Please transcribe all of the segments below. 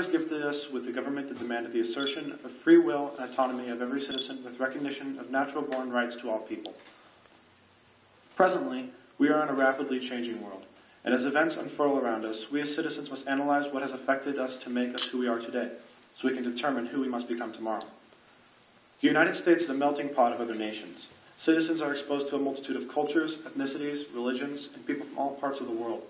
gifted us with the government that demanded the assertion of free will and autonomy of every citizen with recognition of natural-born rights to all people. Presently, we are in a rapidly changing world, and as events unfurl around us, we as citizens must analyze what has affected us to make us who we are today, so we can determine who we must become tomorrow. The United States is a melting pot of other nations. Citizens are exposed to a multitude of cultures, ethnicities, religions, and people from all parts of the world.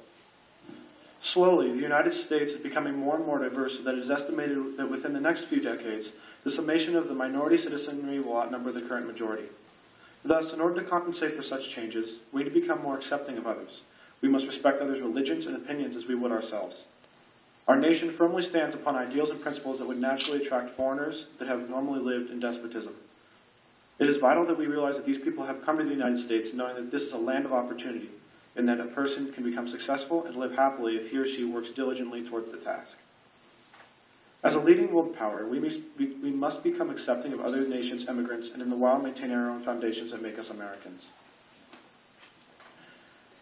Slowly, the United States is becoming more and more diverse so that it is estimated that within the next few decades, the summation of the minority citizenry will outnumber the current majority. Thus, in order to compensate for such changes, we need to become more accepting of others. We must respect others' religions and opinions as we would ourselves. Our nation firmly stands upon ideals and principles that would naturally attract foreigners that have normally lived in despotism. It is vital that we realize that these people have come to the United States knowing that this is a land of opportunity, and that a person can become successful and live happily if he or she works diligently towards the task. As a leading world power, we must become accepting of other nations' immigrants and in the while maintain our own foundations that make us Americans.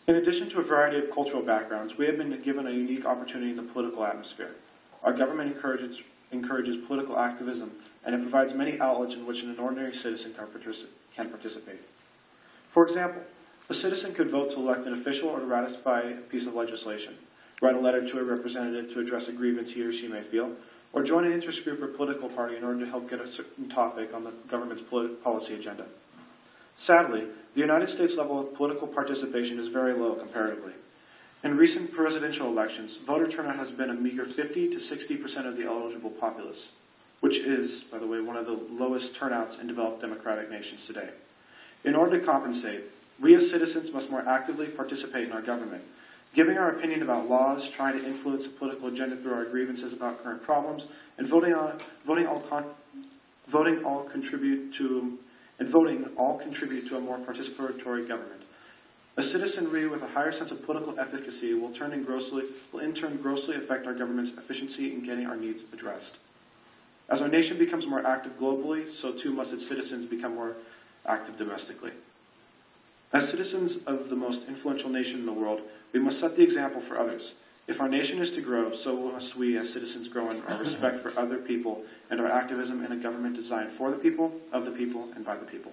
In addition to a variety of cultural backgrounds, we have been given a unique opportunity in the political atmosphere. Our government encourages political activism, and it provides many outlets in which an ordinary citizen can participate. For example, a citizen could vote to elect an official or to ratify a piece of legislation, write a letter to a representative to address a grievance he or she may feel, or join an interest group or political party in order to help get a certain topic on the government's policy agenda. Sadly, the United States level of political participation is very low comparatively. In recent presidential elections, voter turnout has been a meager 50 to 60% of the eligible populace, which is, by the way, one of the lowest turnouts in developed democratic nations today. In order to compensate, we as citizens must more actively participate in our government, giving our opinion about laws, trying to influence the political agenda through our grievances about current problems, and voting all contribute to a more participatory government. A citizenry with a higher sense of political efficacy will in turn grossly affect our government's efficiency in getting our needs addressed. As our nation becomes more active globally, so too must its citizens become more active domestically. As citizens of the most influential nation in the world, we must set the example for others. If our nation is to grow, so must we as citizens grow in our respect for other people and our activism in a government designed for the people, of the people, and by the people.